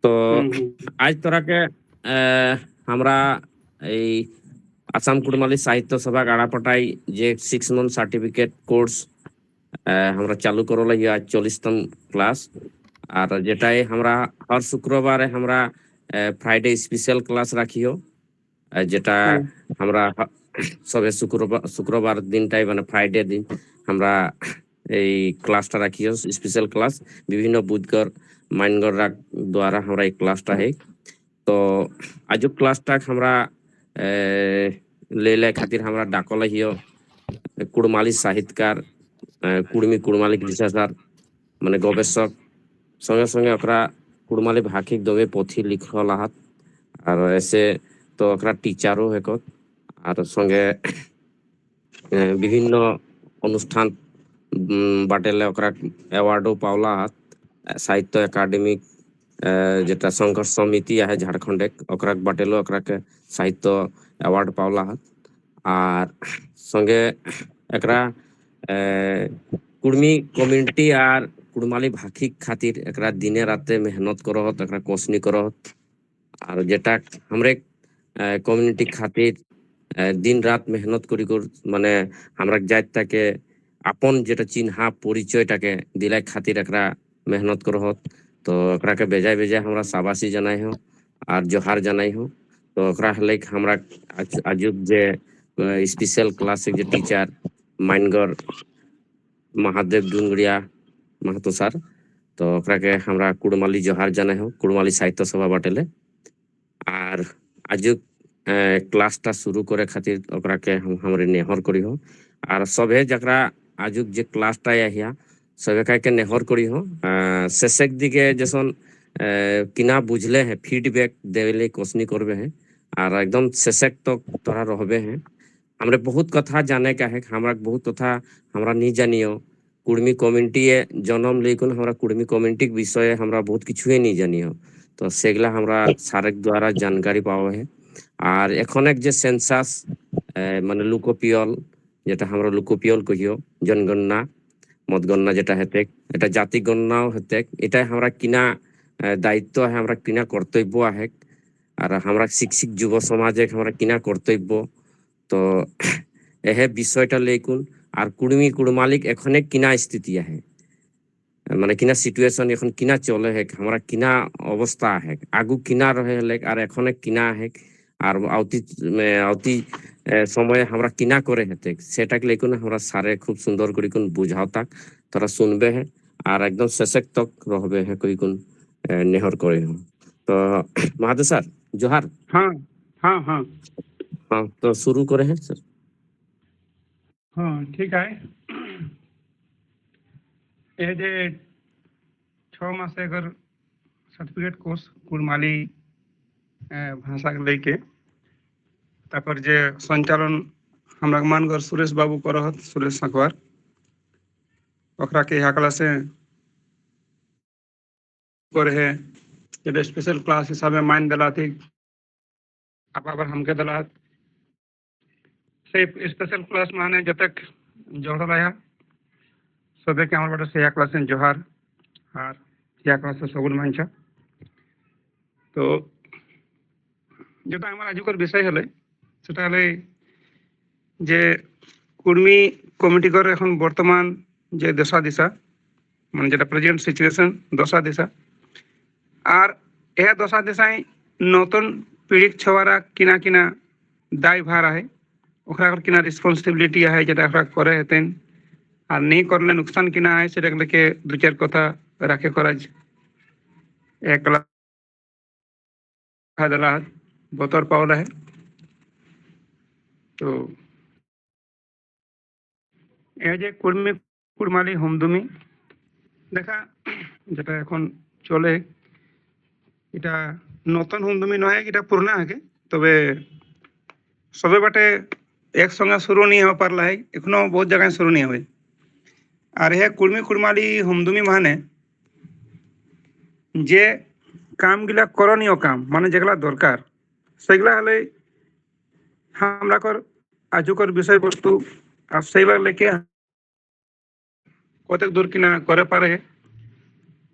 তো হুম হুম আজ তোরাকে আমরা এই আসাম কুড়মালি সাহিত্য সভা গাড়াপটাই যে 6 month সার্টিফিকেট কোর্স আমরা চালু করো লাগিয়ে আজ 40তম ক্লাস। আর যেটাই আমরা হর শুক্রবারে আমরা ফ্রাইডে স্পেশাল ক্লাস রাখিও, যেটা হুম আমরা সবে শুক্রবার দিনটাই মানে ফ্রাইডে দিন আমরা এই ক্লাসটা রাখিও স্পেশাল ক্লাস বিভিন্ন বুধকর মাইনগর দ্বারা আমরা এই ক্লাসটা है। तो आजु क्लास तक हमरा ले ले खातिर हमरा डाकल हियो कुड़माली साहित्यकार कुड़मी कुड़माली रिसर्चर माने गवेषक संगे संगे ओकरा कुड़माली भाषिक दबे पोथी लिखल हाथ और ऐसे तो ओकरा टीचरो हेको और संगे বিভিন্ন অনুষ্ঠান বাটেলে ওকরা অ্যাওয়ার্ডও পাওলা হাত সাহিত্য একাডেমিক যেটা সংঘর্ষ সমিতি আছে ঝাড়খণ্ডে ওকরা বাটেলো ওকরাকে সাহিত্য অ্যাওয়ার্ড পাওলা হাত। আর সঙ্গে একরা কুড়মি কমিউনিটি আর কুড়মালি ভাষিক খাতির একরা দিনে রাতে মেহনত করত একরা কোশনি করত। আর যেটা हमरे কমিউনিটি খাতির दिन रात मेहनत करी माने हमरा जात ताके अपन जेटा चिन्हा परिचयटाके दिलाई खातिर एकरा मेहनत करहत। तो एकरा के बेजाय बेजाय हमरा शाबाशी जनाई हो और जोहार जनाई हो। तो एकरा लाइक हमरा आजुक जे स्पेशल क्लास जे टीचर माइनगर महादेव डुंगरिया महतो सर, तो एकरा के हमरा कुड़माली जोहार जनाई हो कुड़माली साहित्य सभा बाटेले। আর আজুক ক্লাসটা শুরু করে খাতির ওকরাকে हमरे नेहर करी हो আর সবে যারা আজুক যে ক্লাসটা আহিয়া সবে কাকে নেহর করি हो শেষের দিকে যখন কিনা বুঝলে হ্যাঁ ফিডব্যাক দেবেলে কোশনি করবে হ্যাঁ আর একদম শেষের তক তোরা রহবে হ্যাঁ। আমরা বহুত কথা জানে का है हमरा बहुत কথা আমরা নি জানিও কুড়মি কমিউনিটি জন্ম लेकिन हमरा কুড়মি কমিউনিটি বিষয়ে আমরা বহুত কিছুই নি জানিও। তো সেগুলা আমরা সারেক দ্বারা জানকারি পাওয়া হয়। আর এখন এক যে সেন্সাস মানে লুকোপিয়ল যেটা আমরা লুকোপিয়ল কহিও জনগণনা মতগণনা যেটা হেতে এটা জাতি গণনাও হেতে এটা আমরা কিনা দায়িত্ব है আমরা কিনা কর্তব্য आहे। আর আমরা শিক্ষিত যুব সমাজে আমরা কিনা কর্তব্য। তো এহে বিষয়টা লেকুন আর কুড়মি কুড়মালিক এখনে কিনা স্থিতি आहे মানে কিনা সিচুয়েশন এখন কিনা চলে है हमरा কিনা অবস্থা है আগু কিনা রহে হলে আর এখনে কিনা है আর আউতি সময়ে আমরা কিনা করে হেতে সেটাকে লেকুন আমরা সারে খুব সুন্দর করে কোন বুঝাও তাক তোরা শুনবে है আর একদম শেষক তক রহবে है कोई কোন নেহর করে हो। तो महादेव सर जोहार। हाँ हाँ हाँ हाँ तो शुरू करे हैं सर। हाँ ठीक है। ये जे 6 मास अगर सर्टिफिकेट कोर्स कुड़माली भाषा के लेके तापर जे संचालन हमरा मानगर सुरेश बाबू करहत सुरेश सकवार ओकरा के यहाँ क्लास करे है जे स्पेशल क्लास हिसाब में मान दला थी आप अगर हमके दला से स्पेशल क्लास माने जब तक जोड़ रहा सबे के हमारे से क्लास जोहार और या क्लास सगुन मानछा। तो যেটা আমার আজকের বিষয় হলে সেটা হলে যে কুড়মি কমিটিগর এখন বর্তমান যে দশা দিশা মানে যেটা প্রেজেন্ট সিচুয়েশন দশা দিশা আর এ দশা দিশায় নতুন পীড়িত ছওয়ারা কিনা কিনা দায়ভার है ओकरा किना रिस्पॉन्सिबिलिटी है जेटा ओकरा करे हेतेन আর नहीं करले नुकसान किना है सेटा लेके दो चार कथा राखे कराज एक लाख बतर पावला है। तो এই যে কুড়মি কুড়মালি হোমদুমি দেখা যেটা এখন চলে এটা নতুন হোমদুমি নয় এটা পুরনা है তবে সবে বাটে একসঙ্গে শুরু नहीं हो पारला है एखनो बहुत जगह शुरू नहीं हुए और यह कुड़मी कुड़माली होमदुमी माने जे काम गिला करणीय काम माने जेगला दरकार सेगला हले हमरा कर आजुकर विषय वस्तु আর সেইবার লেকে কতক দূর কিনা করে পারে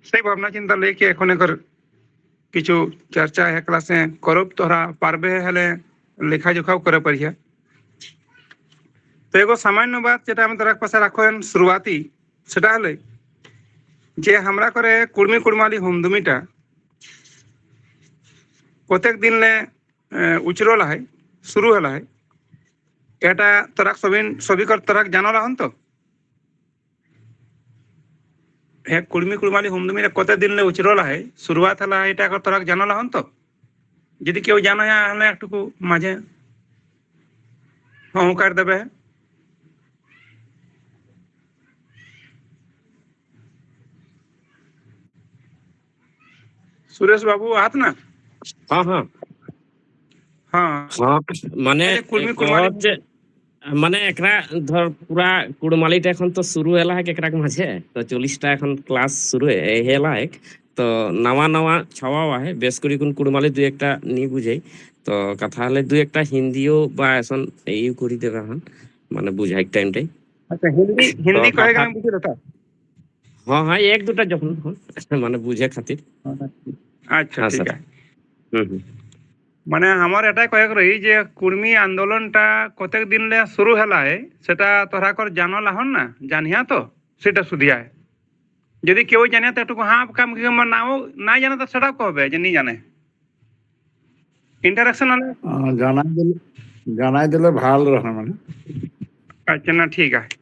সেই ভাবনা চিন্তা লেকে এখন এর কিছু চর্চা है ক্লাসে করব তোরা পারবে হলে লেখা জোখাও করে পারিয়া তো এগো সামান্য বাত যেটা আমি তোরা পাশে রাখেন শুরুয়াতি সেটা হলে যে আমরা করে কুর্মি কুড়মালি হুমদুমিটা প্রত্যেক দিন উচরোলা হয় শুরু হলা হয় এটা তোরা সবিকর তোরা জানো হন তো হ্যাঁ কুড়মি কুড়মালি হুমদুমিটা কত দিন উচরোলা হয় শুরুয়াত হলা এটা তোরা জানো হন তো যদি কেউ জানো হলে একটু মাঝে হুঙ্কার দেবে সুরেশ বাবু আত না हाँ हाँ হ্যাঁ हाँ মানে এই যে কুর্মি কুড়মালি যে মানে একরা ধর পুরা কুড়মালিটা এখন তো শুরু হেলা হয় একরা মাঝে তো 40টা এখন ক্লাস শুরু হেলা হয় তো নवा নवा ছাওয়া হয় বেশ করে কোন কুড়মালি দুই একটা নি বুঝাই তো কথা হলে দুই একটা হিন্দিও বা এখন এই করি দেবে হন মানে বুঝাই টাইমটাই আচ্ছা হিন্দি তো হিন্দি কহে কথা গেলে বুঝি তো হ্যাঁ হ্যাঁ এক দুটা যখন হন, মানে বুঝে খাতির আচ্ছা হ্যাঁ ঠিক স্যার আছে হুম মানে আমার এটাই কয়েক রহি যে কুর্মি আন্দোলনটা কতক দিন শুরু হেলায় সেটা তোরা কর জানো লাহন না জানিয়া তো সেটা শুধিয়ায় যদি কেউ জানে তো একটু হ্যাঁ কাম নাও না জানে তো সেটাও কবে যে নি জানে ইন্টারাকশন হলে জানাই দিলে ভাল রহে মানে আচ্ছা না ঠিক আছে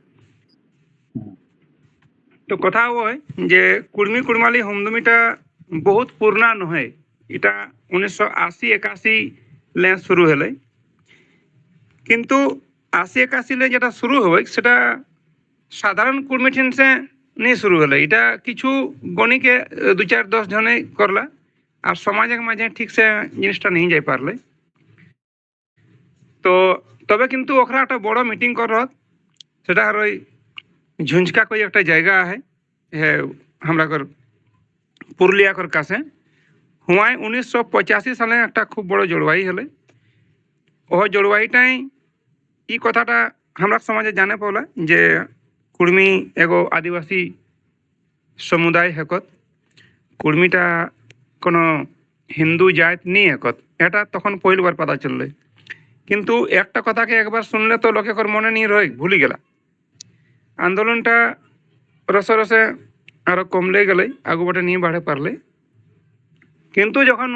তো কথা ওই যে কুর্মি কুড়মালি হুমদুমিটা বহুত পুরনা নহে এটা 1980-81 শুরু হলে কিন্তু 80-81 যেটা শুরু হবে সেটা সাধারণ কুর্মি ঠিনসে নিয়ে শুরু হলে এটা কিছু বণিকে 2-4-10 জনে করলা আর সমাজের মাঝে ঠিকসে জিনিসটা নিয়ে যাই পারলে তো তবে কিন্তু ওখানে একটা বড় মিটিং করত সেটা আর ওই ঝুঁঝকা কই একটা জায়গা আছে হ্যাঁ আমরা কর পুরুলিয়া কর কাছে হুয়াই 1985 সালে একটা খুব বড় জলবায়ু হলে ও জলবায়ুটাই এই কথাটা আমরা সমাজে জানে পড়লা যে কুর্মি এগো আদিবাসী সমুদায় হেকত কুর্মিটা কোনো হিন্দু জাত নেই হেকত এটা তখন পহিলবার পাতা চললে কিন্তু একটা কথাকে একবার শুনলে তো লোকের মনে নিয়ে রয়ে ভুলি গেলা আন্দোলনটা রসে রসে আরো কমলে গেলে আগুবাটে নিয়ে বাড়ে পারলে কিন্তু যখন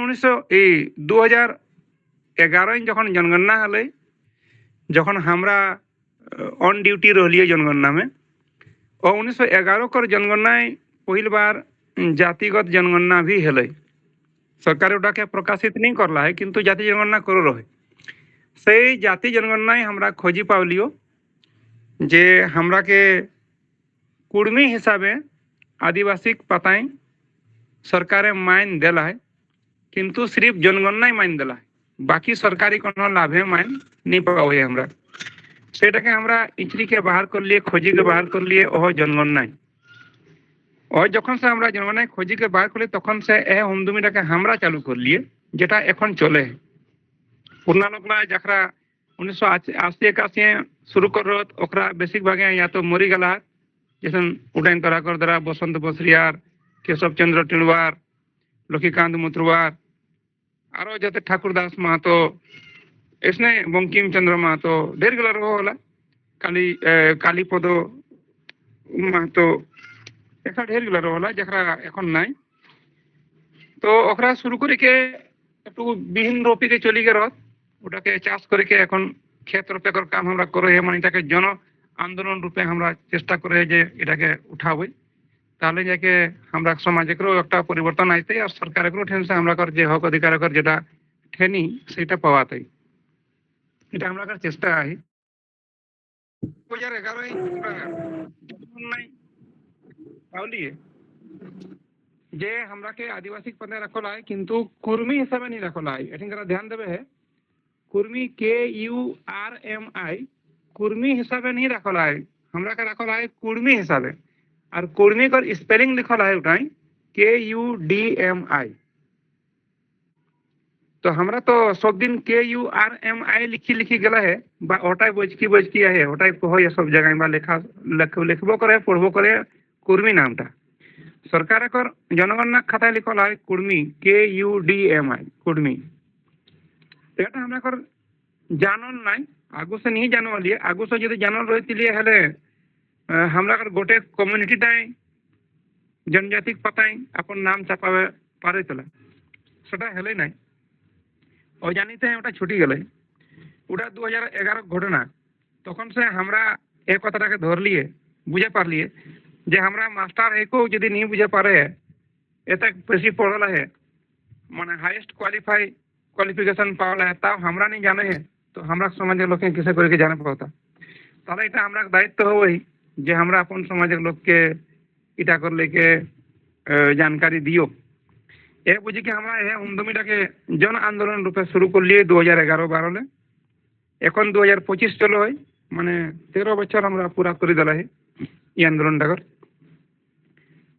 2011 যখন জনগণনা হলে যখন আমরা অন ডিউটি রহলিয়ে জনগণনা में और 1911 कर जनगणनाয় पहिल बार जातिगत जनगणना भी हेले सरकार ওটাকে প্রকাশিত नहीं करला है किंतु जाति जनगणना करो रहे সেই জাতি जनगणनाয় আমরা खोजी पावलियो যে हमरा के कुर्मी हिसाबे आदिवासी पताएं सरकारे माइन देला है किंतु सिर्फ जनगणना माइन देला है बाकी सरकारी कोनो लाभे माइन नहीं पावे हमरा সেটাকে আমরা ইচড়িকে বাহার করলিয়ে খোঁজিকে বাহার করলিয়ে ও জনগণনায় ও যখন সে আমরা জনগণনায় খোঁজিকে বাহার করলি তখন সে এ হুমদুমিটাকে আমরা চালু করলিয়ে যেটা এখন চলে পুরনা লোকলা যারা 1980-81 শুরু করত ওকরা বেসিক ভাগে या तो মরি গেলা जैसे उड़ैन तराकर द्वारा बसंत बसरियार केशव चंद्र टिलवार लक्ष्मीकांत मुत्रवार आरो जते ठाकुरदास महतो इसने बंकिम चंद्र महतो ढेर गला रहो होला कालीपद महतो ऐसा ढेर गला रहो होला जकरा এখন নাই তো ওকরা শুরু করে কে একটু বিহীন রোপি কে চলি গে রত ওটাকে চাষ করে কে এখন ক্ষেত রোপেকর কাম আমরা করে মানে এটাকে জন আন্দোলন রূপে আমরা চেষ্টা করে যে এটাকে উঠাবই তাহলে যাকে আমরা সমাজেরও একটা পরিবর্তন আইতে আর সরকারেরও ঠেনসে আমরা কর যে হক অধিকার কর যেটা ঠেনি সেটা পাওয়াতে এটা আমরা কর চেষ্টা আই 2011 পাউলিয়ে যে আমরাকে আদিবাসী পদে রাখল হয় কিন্তু কুর্মি হিসাবে नहीं রাখল হয় এখানে ধ্যান দেবে কুর্মি KURMI कुर्मी हिसाबे नहीं रखल है हमरा का रखल है कुर्मी हिसाबे और कुर्मी कर स्पेलिंग लिखल है उठाई KUDMI तो हमरा तो सब दिन KURMI लिखी लिखी गला है बा ओटाई बजकी है ओटाई को ये सब जगह बा लिखा लिखबो करे पढ़बो करे कुर्मी नामटा सरकार एक जनगणना खाताय लिखल है कुर्मी KUDMI कुर्मी तो এটা আমরা কর জানল নাই আগু से नहीं जानल लिए আগু से যদি জানল রইতিলিয়ে হলে আমরা কর গোটে কমিউনিটিটাই जनजाति পাতাই আপন নাম চাপাবে পারিতলা সেটা হলে নাই অজানিতে ওটা ছুটি গেলে ওটা 2011 ঘটনা তখন সে আমরা এই কথাটাকে ধরলিয়ে বুঝে পারলিয়ে যে আমরা মাস্টার একও যদি नहीं বুঝে পারে এতে বেশি পড়লা है মানে हाईएस्ट क्वालिफिकेशन पावला है ताও আমরা नहीं जाने है तो हमरा সমাজের লোকে কিসে করে জানে পাওতা তাহলে এটা আমরা দায়িত্ব হই যে আমরা আপন সমাজের লোককে এটা করলে কে जानकारी दियो ए बुझी कि हमरा ए उद्यमीटाके जन आंदोलन रूपे शुरू कर लिए 2011-12 में এখন 2025 চলো হয় মানে 13 বছর আমরা পুরা করে দিলা है এই আন্দোলনটা কর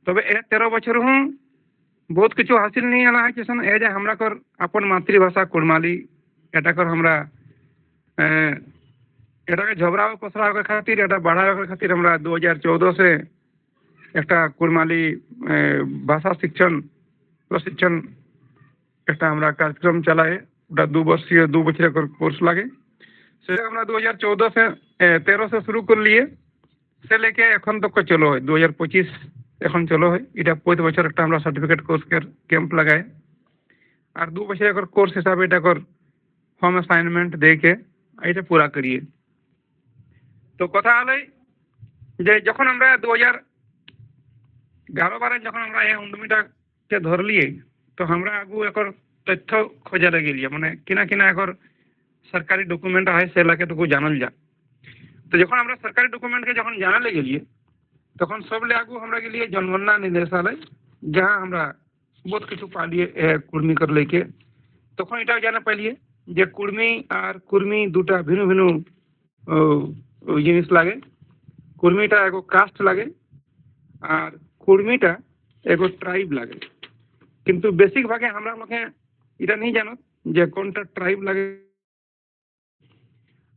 তবে এ 13 বছর হুঁ बहुत কিছু হাসিল नहीं आला है जैसे ए जे हमरा कर अपन मातृभाषा कुड़माली এটা कर हमरा এটাকে ঝগড়াও পছড়াও के खातिर এটা बढ़ावे के खातिर हमरा 2014 से একটা কুড়মালি ভাষা শিক্ষণ প্রশিক্ষণ একটা আমরা কার্যক্রম চালাই ওটা 2 বছরের কোর্স লাগে সেটা আমরা 2014 से 13 से शुरू कर लिए से लेके এখন तक চলো হয় 2025 এখন চলো হয় এটা 5 বছর একটা আমরা সার্টিফিকেট কোর্স ক্যাম্প লাগায় আর 2 বছরের কোর্স হিসাবে এটা কর হোম অ্যাসাইনমেন্ট দেকে এটা পুরা করিয়ে তো কথা হলো যে যখন আমরা 2011-12 যখন আমরা এই উদ্যমীটাকে ধরলিয়ে তো আমরা আগু একর তথ্য খোঁজা লাগিয়ে মানে কিনা কিনা একর सरकारी डॉक्यूमेंट है से लाके तो जानल जा तो जब আমরা सरकारी डॉक्यूमेंट के যখন জানা লেগে গিয়ে তখন সব লাগু আমরা के लिए जनगणना निदेशालय जहां আমরা बहुत কিছু পালিয়ে কুর্মি कर लेके তখন এটা জানা পাইলিয়ে যে কুর্মি আর কুর্মি দুটা ভিন্ন ভিন্ন জিনিস লাগে কুর্মিটা এগো কাস্ট লাগে আর কুর্মিটা এগো ট্রাইব লাগে কিন্তু বেসিক ভাগে আমরা লোকে এটা नहीं জানো যে কোনটা ট্রাইব লাগে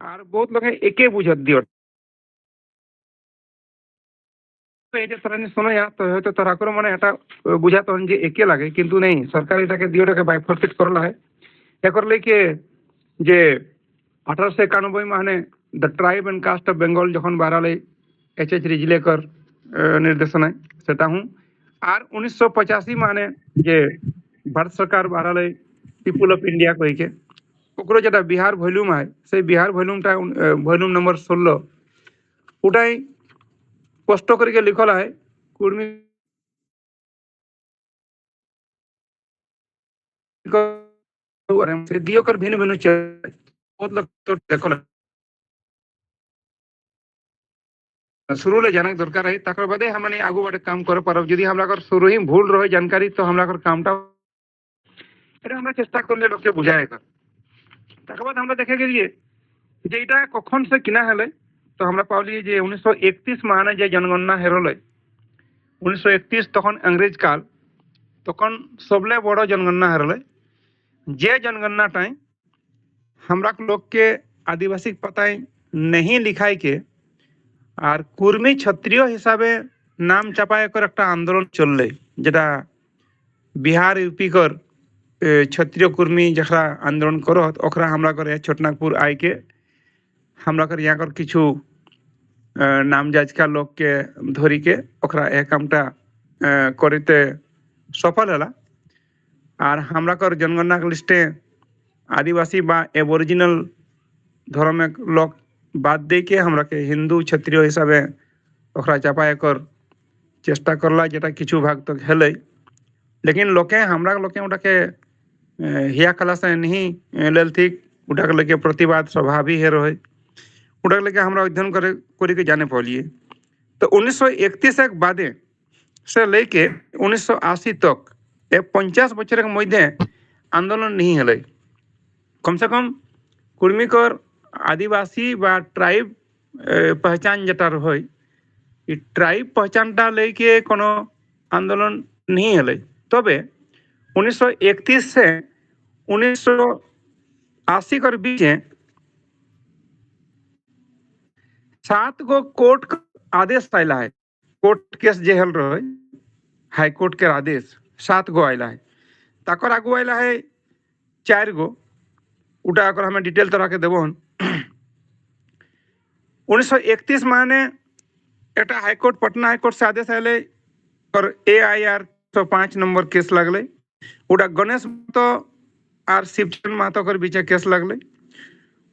আর বহুত লোকে একে বুঝত দিও তো এটা তারা শোনা তো হয়তো তারা করে মানে এটা বুঝাতো যে একে লাগে কিন্তু নেই সরকার এটাকে দিওটাকে বাইফরকেট করলা হয় একর লেকে যে 1891 মানে the tribe and caste of Bengal যখন বারালে এইচ রিজলেকর নির্দেশনায় সেটা হুঁ আর 1985 মানে যে ভারত সরকার বারালে পিপুল অফ ইন্ডিয়া কইকে ওকरो যেটা বিহার ভলিউম হয় সেই বিহার ভলিউমটা ভলিউম নম্বর 16 ওটাই স্পষ্ট করে লিখল হয় কুর্মি দিও কর ভিন্ন ভিন্ন বহুত লোক তো দেখল शुरू ले जाना दरकार है तकर बादे हमने आगू बाटे काम कर पारब यदि हमरा कर शुरू ही भूल रहे जानकारी तो हमरा कर कामटा এটা আমরা চেষ্টা করলে লোককে বুঝায় কর তারপর আমরা দেখে গিয়ে যে এটা কখন সে কিনা হলে তো আমরা পাওলি যে 1931 মানে যে জনগণনা হেরলে 1931 তখন अंग्रेज काल তখন सबले বড় জনগণনা হেরলে যে জনগণনাটাই हमरा लोग के आदिवासी पताय नहीं लिखाई के আর কুর্মি ক্ষত্রিয় হিসাবে নাম চাপায় করে একটা আন্দোলন চললে যেটা বিহার ইউপি কর क्षत्रिय कुर्मी जखरा आंदोलन करो ओखरा हमरा कर छोटनागपुर आई के हमरा कर यहाँ कर किछु नाम जाजका लोग के धरी के ओखरा ए कामटा करते सफल हला और हमरा कर जनगणना के लिस्टे आदिवासी बा एबोरिजिनल धर्मेर लोग बाद दे के हमरा के हिंदू क्षत्रिय हिसाबे ओखरा चापाए कर चेष्टा करला जेटा किछु भाग तक हेले लेकिन लोके हमरा लोके ओटाके हिया कला से नहीं लेल थी उठा के लेके प्रतिवाद स्वाभाविक है रहे उठा के लेके हमरा अध्ययन करे के जाने पड़िए तो 1931 के बादे से लेके 1980 तक 50 बछर के मध्य आंदोलन नहीं हले कम से कम कुर्मी कर आदिवासी बा ट्राइब पहचान जेटा रहे ट्राइब पहचानटा लेके कोनो आंदोलन नहीं हले तबे 1931 से 1980 कर बीच 7 गो कोर्ट आदेश आयला है कोर्ट केस जे हल रहे हाईकोर्ट के आदेश 7 गो आयला है, तकर आगू आयला है 4 गो, उटा अगर हमें डिटेल तरह के देव 1931 माने एक हाईकोर्ट पटना हाईकोर्ट से आदेश आए और AIR 105 नंबर केस लगल, उटा गणेश महतो और शिवचंद महतो के बीच केस लगल।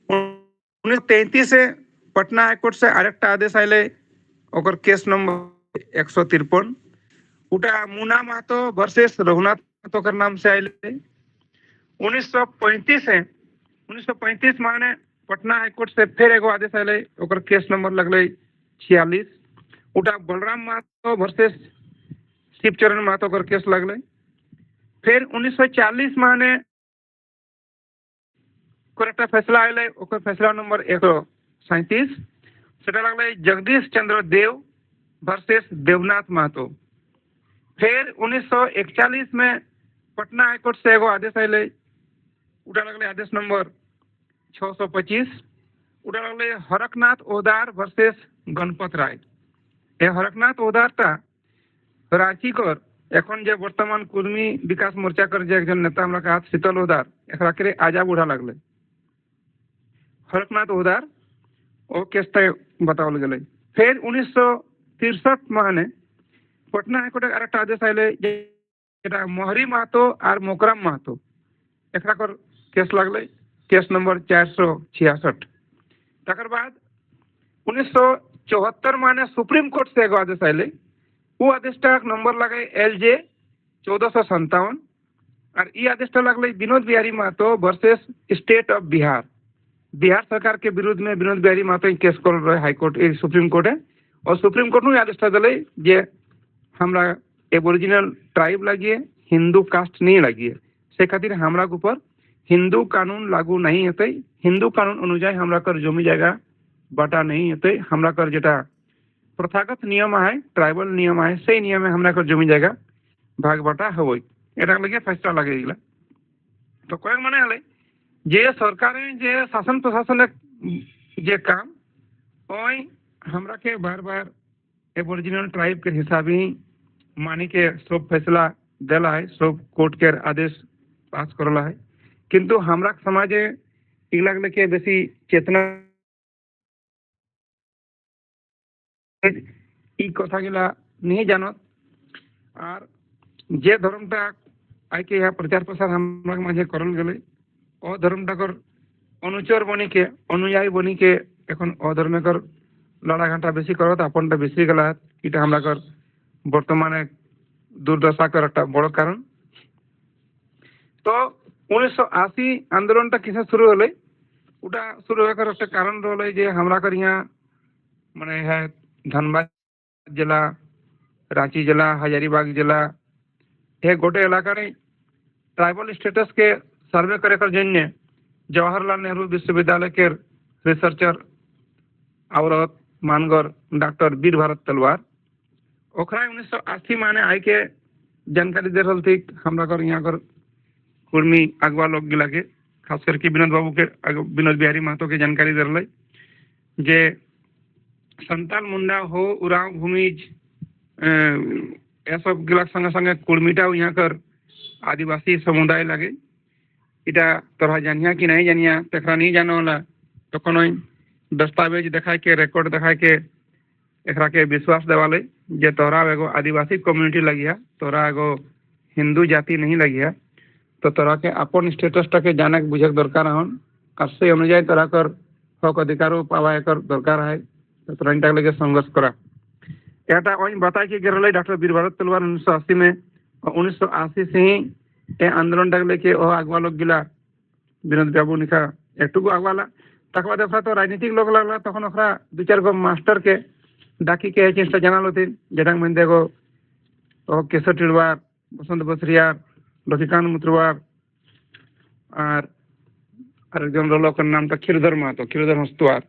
1933 से पटना हाईकोर्ट से आरेकटा आदेश आए और केस नंबर 153, उटा मुना महतो वर्सेस रघुनाथ महतो के नाम से आए। 1935 माने पटना हाईकोर्ट से फिर एगो आदेश आए और केस नंबर लगल 46, उटा बलराम महतो वर्सेस शिवचरण महतो का केस लगल। फिर 1940 माने कोरेक्टा फैसला आए और फैसला नंबर 137 सेटा लगल जगदीश चंद्र देव वर्सेस देवनाथ महतो। फिर 1941 में पटना हाईकोर्ट से एगो आदेश आए, उटा लगल आदेश नंबर 625, उटा लगल हरकनाथ ओदार वर्सेस गणपत राय। ए हरकनाथ ओदारटा रांची कर এখন যে বর্তমান কর্মী বিকাশ মোর্চা कर যে একজন নেতা আমরা কাজ শীতল ওদার একরা করে আজা বুড়া লাগলে हरकनाथ ओदार ओ केसटा बतावल गए। फिर 1963 माने पटना हाईकोर्ट एक आदेश आए जेटा मोहरी महतो और मोकराम महतो एकरा कर केस लगल, केस नंबर 466। तकर बाद 1974 माने सुप्रीम कोर्ट से एगो आदेश आए, वो आदेशटा नंबर लगे LJ 1457 और ये आदेशटा लगल Vinod Bihari Mahto versus state of Bihar. Bihar सरकार के विरुद्ध में विनोद बिहारी महतो केस कर रहे हाईकोर्ट सुप्रीम कोर्ट है और सुप्रीम कोर्ट ने आदेशटा दिले जे हमरा एबोरिजिनल ट्राइब लगी हिंदू कास्ट नहीं लगी से खातिर हमरा के ऊपर हिंदू कानून लागू नहीं होते, हिंदू कानून अनुसार हमरा कर जमी जाएगा बटा नहीं होते, हमरा कर जेटा प्रथागत नियम है ट्राइबल नियम है से नियम में हमरा कर जमी जाएगा भाग बटा हो एटा लगे फैसला लगे गला। तो कয়েক মানে হলে যে সরকারের যে শাসন প্রশাসনের যে काम ওই हमरा के बार बार एबोरिजिनल ट्राइब के हिसाब ही मानी के सब फैसला दिला है, सब कोर्ट के आदेश पास करला है, किंतु हमरा समाजे इला के बेसी चेतना ई कथा गिला नहीं जानत और जे धर्मटा आई के यहाँ प्रचार प्रसार हमरा माझे करल गले ओ धर्मटा कर अनुचर बनी के अनुयायी बनी के এখন অধর্মে कर लड़ा घंटा बेसी करत आपनटा बेसी गला इटा हमरा कर बर्तमाने दुर्दशा कर एक बड़ कारण। तो 1980 आंदोलनटा किसे शुरू हले उटा शुरू होकर एक कारण रहे जे हमरा कर यहाँ माने है धनबाद जिला, रांची जिला, हजारीबाग जिला ये गोटे इलाका ट्राइबल स्टेटस के सर्वे करे कर जन्य जवाहरलाल नेहरू विश्वविद्यालय के रिसर्चर औरत मानगर डॉक्टर वीर भारत तलवार ओखरा 1980 माने आई के जानकारी दे रहा थी हमरा कर यहाँ कर कुर्मी अगवा लोग गिला के खास करके विनोद बाबू के विनोद बिहारी महतो के जानकारी दे रहा जे संताल मुंडा हो उराव भूमिज ये सब गिला संगे संगे कुर्मीटा यहाँ कर आदिवासी समुदाय लगे इटा तोरा जानिया कि नहीं जानिया तेरा नहीं जाना वाला तो कोनो दस्तावेज दिखा के रिकॉर्ड दिखा के एकरा के विश्वास देवाले जे तोरा एगो आदिवासी कम्युनिटी लगिया तोरा एगो हिंदू जाति नहीं लगिया तो तोरा के अपन स्टेटस के जाने के बुझे दरकार हन और से अनुसार तोरा कर हक अधिकार पावा एक दरकार है तो तोरा इनटा लगे संघर्ष करा एटा वही बता के गिरल डॉक्टर वीर भारत तलवार 1980 में 1980 से ही ए आंदोलन टाक लेके ओ अगवा लोग गिला विनोद बाबू निका एकटुकु अगवाला तक बाद तो राजनीतिक लोग लगला तक दो चार गो मास्टर के डाकी के चेष्टा जाना थी जेटा मन देखो केशर टिड़वार बसंत बसरियार लक्ष्मीकांत मुत्रवार और एक लोग नाम था क्षीरधर महतो क्षीरधर हस्तुआर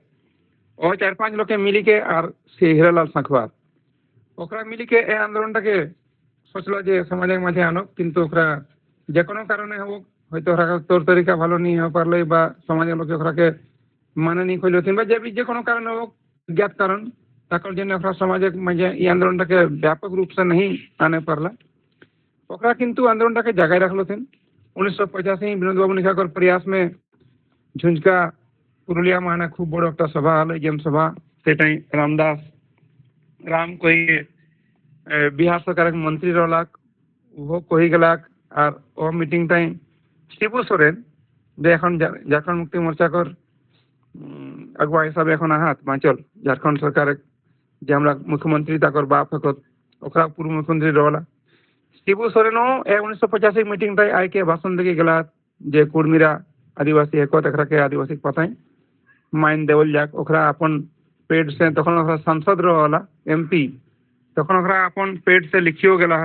और 4-5 लोग के मिली के और से हीरालाल सांखवार ओकरा मिली के ए आंदोलन के सोचल जे समाज माझे आनो किंतु ओकरा जे कोनो कारणे हो হয়তো ওরা তোর তরিকা ভালো नहीं हो पारले बा समाज लोग ओकरा के माने नहीं खोल जे भी जे कोनो कारण हो ज्ञात कारण ताकर जन ओकरा समाज में ई आंदोलन के व्यापक रूप से नहीं आने पड़ला ओकरा किंतु आंदोलन के जगाए रखलो थे 1985 विनोद बाबू निखाकर प्रयास में झुंझका पुरुलिया माने खूब बड़ एक सभा हल जन सभा से रामदास राम कोई बिहार सरकार के मंत्री रहलाक वो कही गलाक और वो मीटिंग टाइम शिबू सोरेन जे এখন झारखंड मुक्ति मोर्चा कर अगुवा हिसाब এখন आहात बाँचल झारखंड सरकार जे हमरा मुख्यमंत्री ताकर बाप हकत ओकरा पूर्व मुख्यमंत्री रहला शिबू सोरेनो 1985 मीटिंग टाइम आय के भाषण देके गला जे कुर्मीरा आदिवासी हकत एकरा के आदिवासी पताई माइन देवल जाक ओकरा अपन पेड से तखन ओकरा सांसद रहला एमपी तखन ओकरा अपन पेड से लिखियो गला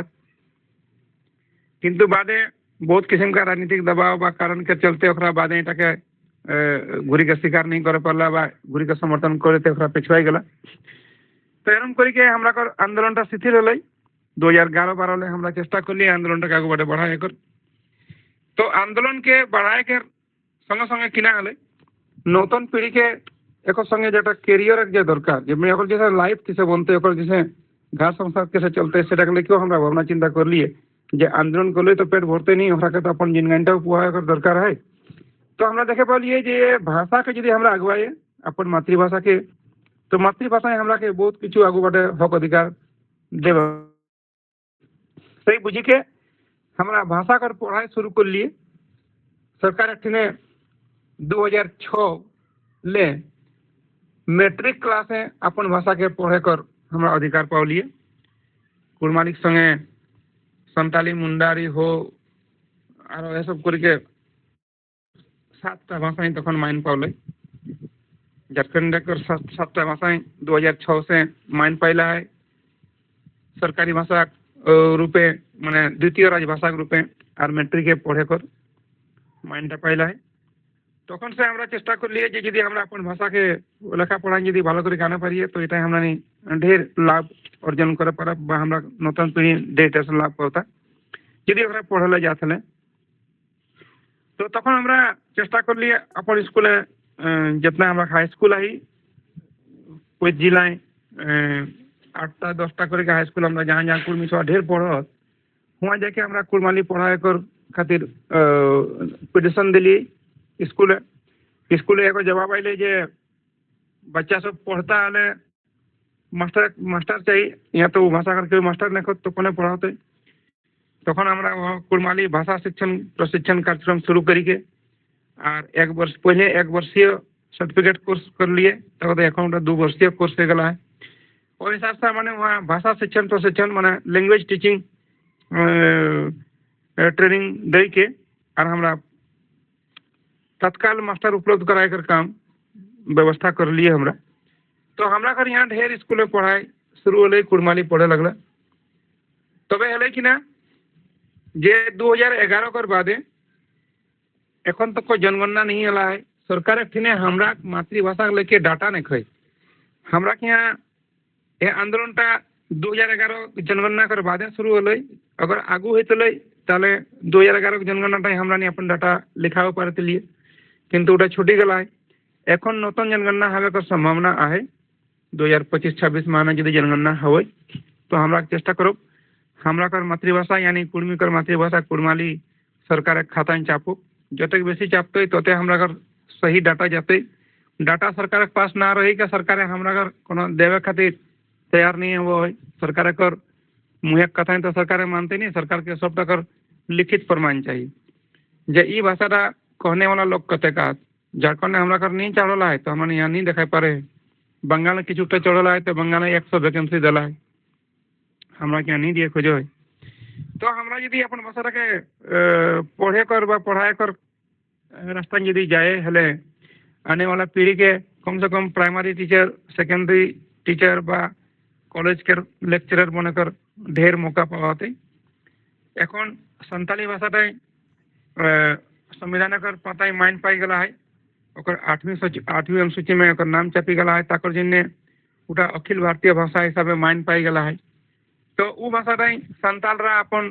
किंतु बादे बहुत किस्म का राजनीतिक दबाव बा कारण के चलते ओकरा बादे एटाके घुरी के स्वीकार नहीं करे पड़ला बा घुरी के समर्थन करे ते ओकरा पिछवाई गला तो एरम करी के हमरा कर आंदोलन शिथिल होलै 2011-12 में हमरा चेष्टा करलिए आंदोलन के आगे बढ़े बढ़ाए कर तो आंदोलन के बढ़ाए के संगे संगे किना हले नूतन पीढ़ी के एक संगे जेटा कैरियर जे दरकार जे मैं ओकर जैसे लाइफ किसे बनते ओकर जैसे घर संसार कैसे चलते सेटा के लेके हमरा भावना चिंता कर लिए जे आंदोलन कर ले तो पेट भरते नहीं ओकरा के तो अपन जिनगानटा पुआ कर दरकार है तो हमरा देखे पालिए जे भाषा के यदि हमरा अगुवाए अपन मातृभाषा के तो मातृभाषा हमरा के बहुत किछु आगू बाटे हक अधिकार देव सही बुझी के हमरा भाषा कर पढ़ाई शुरू कर लिए सरकार ने 2006 ले मैट्रिक क्लास है अपन भाषा के पढ़े कर हमरा अधिकार पाव लिए कुड़माली संगे संताली मुंडारी हो और ये सब करके 7टा भाषा तक माइन पावल झारखंड कर 7टा भाषा 2006 से माइन पाइला है सरकारी भाषा रूपे माने द्वितीय राजभाषा रूपे और मैट्रिक के पढ़े कर माइनटा पाइला है तखन से हमरा चेष्टा कर लिए जे यदि हमरा अपन भाषा के लेखा पढ़ा यदि भालो करे गाना पारिए तो एटा हमरा नहीं ढेर लाभ अर्जन करे पारब हमरा नूतन पीढ़ी ढेर से लाभ पाता यदि ओकरा पढ़ले जातले तो तखन हमरा चेष्टा कर लिए अपन स्कूल जितना हमरा हाई स्कूल आई कोई जिलाएं 8टा 10टा करके हाई स्कूल हमरा जहाँ जहाँ कुर्मी सब ढेर पढ़त वहाँ जाके हमरा कुरमाली पढ़ाए कर खातिर पिटिशन दिली स्कूल एगो जवाब आइले जे बच्चा सब पढ़ता हले मास्टर चाहिए यहाँ तो भाषा करके मास्टर नहीं तो कोने पढ़ाते तखन हमरा कुरमाली भाषा शिक्षण प्रशिक्षण कार्यक्रम शुरू करी के और 1 वर्ष पहले 1 वर्षीय सर्टिफिकेट कोर्स कर लिए तब एखन 2 वर्षीय कोर्स हो गला है और हिसाब से माने वहाँ भाषा शिक्षण प्रशिक्षण माने लैंग्वेज टीचिंग ट्रेनिंग दे के और हमरा तत्काल मास्टर उपलब्ध कराए कर काम व्यवस्था कर लिए हमरा तो हमरा कर यहाँ ढेर स्कूल में पढ़ाई शुरू होले कुरमाली पढ़े लगला तबे हले कि ना जे 2011 कर बादे एखन तक कोई जनगणना नहीं हला है सरकार ने हमरा मातृभाषा लेके डाटा नहीं खई हमरा के यहाँ ये आंदोलनटा 2011 जनगणना कर बादे शुरू होले अगर आगू होतले ताले 2011 जनगणना हमरा नहीं अपन डाटा लिखावे पारते लिए किंतु उटा छूटी गला है एखन नूतन जनगणना हवे कर संभावना आहे 2025-26 माने यदि जनगणना होय तो हमरा चेष्टा करब हमरा कर मातृभाषा यानी कुर्मी कर मातृभाषा कुरमाली सरकार खाता चापो जतक बेसी चापते तते हमरा कर सही डाटा जाते डाटा सरकार के पास ना रही के सरकार हमरा कर कोनो देवे खातिर तैयार नहीं हो सरकार कर मुहे कथाएं तो सरकार मानते नहीं सरकार के सब तक लिखित प्रमाण चाहिए जे ई भाषा कहने वाला लोग कते का झारखंड ने हमरा कर नहीं चढ़ला है तो हमने यहाँ नहीं दिखाई पा रहे बंगाल में किसी चढ़ला है तो बंगाल में 100 वैकेंसी दिला है हमरा के नहीं दिए खोजो है तो हमरा यदि अपन भाषा के पढ़े कर बा पढ़ाए कर रास्ता यदि जाए हले आने वाला पीढ़ी के कम से कम प्राइमरी टीचर सेकेंडरी टीचर बा कॉलेज के लेक्चरर बनकर ढेर मौका पाते एखन संताली भाषाटाई संविधान कर पता माइन पाई गला है ओकर 8वीं अनुसूची में ओकर नाम चापी गला है ताकर जिन्ने उटा अखिल भारतीय भाषा हिसाब माइन पाई गला है तो वो भाषाटाई संताल रा अपन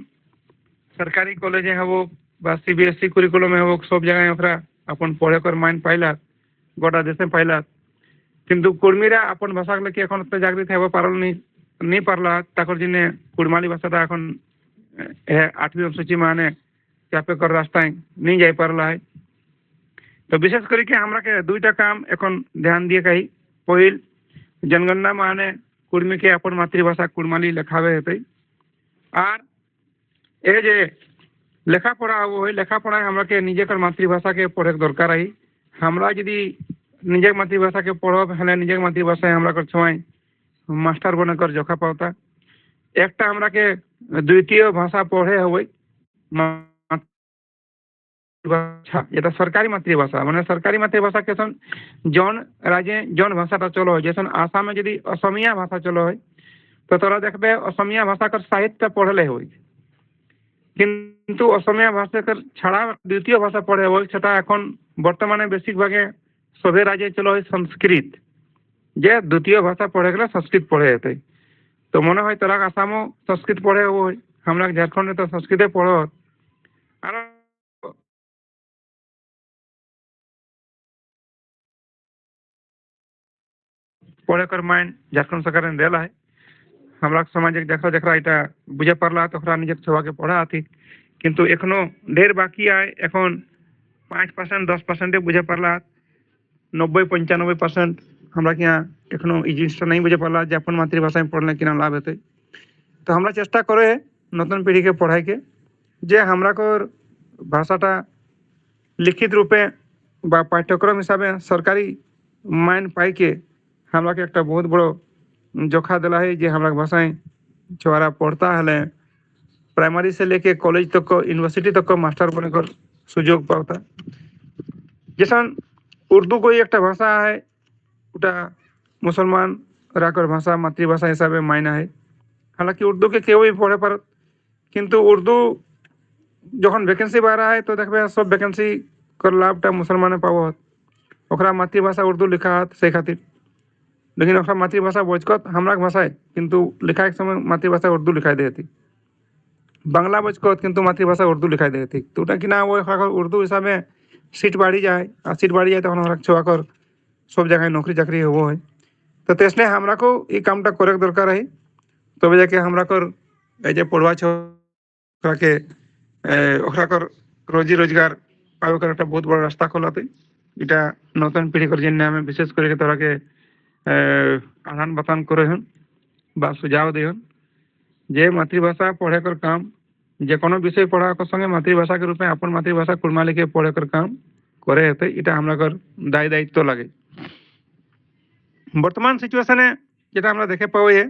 सरकारी कॉलेज हो बा सीबीएसई कुरिकुलम में हो सब जगह ओकरा अपन पढ़े कर माइन पाइला गोटा देश में पाइला কিন্তু কর্মীরা আপন ভাষা কি এখন তো জাগৃত হব নি পারলা তাকর জন্য কুড়মালি ভাষাটা এখন 8वीं অনুসূচি মানে চাপে কর রাস্তায় নিয়ে যাই পারলা হয়। তো বিশেষ করে কি আমরা কে দুইটা কাম এখন ধ্যান দিয়ে কাই পহিল জনগণনা মানে কুর্মী के अपन मातृभाषा कुड़माली लेखावे हेतै আর এই যে লেখাপড়া ওই লেখাপড়ায় আমরা কে নিজের মাতৃভাষাকে পড়ে দরকার আই। আমরা যদি নিজের মাতৃভাষাকে পড়ব হলে নিজের মাতৃভাষায় আমরা কর সময় মাস্টার বনে কর জখা পাওতা একটা আমরা কে দ্বিতীয় ভাষা পড়ে হবে মাতৃভাষা যেটা সরকারি মাতৃভাষা মানে সরকারি মাতৃভাষা কেसन জন রাজ্যে জন ভাষাটা চলো হয় যেसन আসামে যদি অসমিয়া ভাষা চলো হয় তো তোরা দেখবে অসমিয়া ভাষাকর সাহিত্য পড়লে হয় কিন্তু অসমিয়া ভাষাকর ছাড়া দ্বিতীয় ভাষা পড়ে হয় সেটা এখন বর্তমানে বেশিরভাগে সবে রাজ্যে চলো হয় সংস্কৃত যে দ্বিতীয় ভাষা পড়ে গেলে সংস্কৃত পড়ে যেতে। তো মনে হয় তোরা আসামও সংস্কৃত পড়ে হয় আমরা ঝাড়খণ্ডে তো সংস্কৃতে পড়ো আর পড়ে কর মাইন ঝাড়খণ্ড সরকার দেলা है हमरा समाज देखा देखा এটা বুঝে পারলা তোরা নিজের ছোয়াকে পড়া আতি কিন্তু এখনো ঢের বাকি আয় এখন 5% 10% বুঝে পারলা 90-95% আমরা কি এখনো এই জিনিসটা नहीं বুঝে পারলা যে अपन मातृभाषा में पढ़ने किना लाभ हेतै। तो हमरा চেষ্টা করে নতুন পিढ़ीকে পড়াইকে যে हमरा কোর ভাষাটা লিখিত রূপে বা পাঠ্যক্রম হিসাবে সরকারি মান পাইকে हमरा के একটা बहुत বড় जोखा दिला है जे हमरा भाषाएं छोरा पढ़ता है प्राइमरी से लेके कॉलेज तक को यूनिवर्सिटी तक को मास्टर बनने का सुजोग पाता। जैसा उर्दू कोई एक भाषा है उटा मुसलमान राकर भाषा मातृभाषा हिसाब से मायना है। हालांकि उर्दू के केउ भी पढ़े पर किंतु उर्दू যখন ভ্যাকেন্সি বার হয় তো দেখবে সব ভ্যাকেন্সি कर लाभटा मुसलमाने पावो ओकरा मातृभाषा उर्दू लिखा हाथ से खातिर लेकिन ओकरा मातृभाषा बचकत हमरा भाषा है किंतु लिखा एक समय मातृभाषा उर्दू लिखाई देती बांग्ला बचकत किंतु मातृभाषा उर्दू लिखाई देती तो उटा कि ना वो उर्दू हिसाब में सीट बढ़ी जाए और सीट बढ़ी जाए तो हमरा छुआकर सब जगह नौकरी चाकरी हो है। तो तेसने हमरा को ये कामटा करे दरकार है तब जाके हमरा कर जे पढ़वा छोरा के ओकरा कर रोजी रोजगार पावे कर একটা बहुत बड़ा रास्ता खोलाते এটা নতুন পিढ़ी कर जन्य हमें विशेष करके तोरा के आदान प्रदान करे हन बा सुझाव दे हन जे मातृभाषा पढ़े कर काम जे कोनो विषय पढ़ा के संगे मातृभाषा के रूप में अपन मातृभाषा कुड़माली के पढ़े कर काम करे हेते এটা हमरा कर दायी दायित्व लागे। বর্তমান সিচুয়েশনে যেটা আমরা দেখে পাওয়া যায়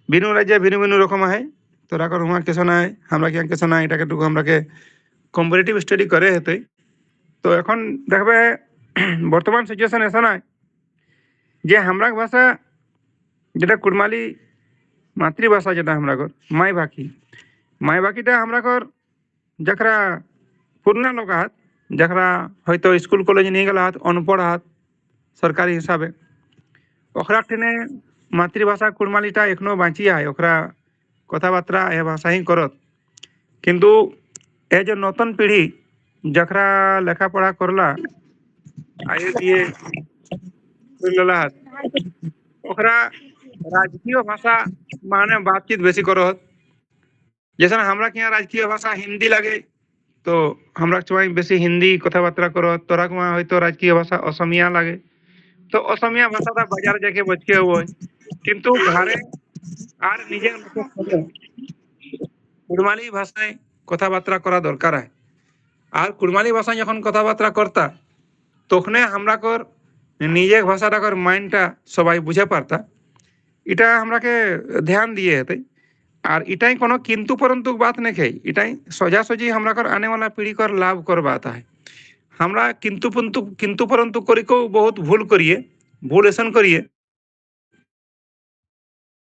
ভিন্ন রাজ্যে ভিন্ন ভিন্ন রকম হয় তোরা कर हुआ केसन है हमरा के केसन है এটাকে টুকু আমরা কে কম্পারেটিভ স্টাডি করে হেতে। তো এখন দেখবে বর্তমান সিচুয়েশন ऐसा না যে हमरा भाषा যেটা কুড়মালি मातृभाषा যেটা हमरा कर माई बाकीটা हमरा कर जकरा पुरना लोग हाथ जकरा হয়তো स्कूल कॉलेज नहीं गला हाथ अनपढ़ हाथ सरकारी हिसाबे ओकरा ठेने मातृभाषा कुड़मालीटा एखनो बाँची है ओकरा कथाबार्ता ए भाषा ही करत किंतु ए जो नतन पीढ़ी जकरा लेखा पढ़ा करला IAS ओकरा राजकीय भाषा माने बातचीत बेसी करत जैसे हमरा के यहाँ राजकीय भाषा हिंदी लगे तो हमरा चुवाई बेसी हिंदी कथाबार्ता करत तोरा के वहाँ हयतो राजकीय भाषा असमिया लगे तो असमिया भाषाटा बाजार जाके बचके हुए किंतु घरे আর নিজের কুড়মালি ভাষায় কথাবার্তা করা দরকার হয় আর কুড়মালি ভাষায় যখন কথাবার্তা করতা তখন আমরা কর নিজের ভাষাটা কর মাইন্ডটা সবাই বুঝে পারতা এটা আমরাকে ধ্যান দিয়ে হেতে আর এটাই কোনো কিন্তু परंतु बात नहीं है एटाई सोजासुजी हमरा कर आने वाला पीढ़ी कर लाभ कर बात है। हमरा किंतु परंतु करी को बहुत भूल करिए भूल ऐसा करिए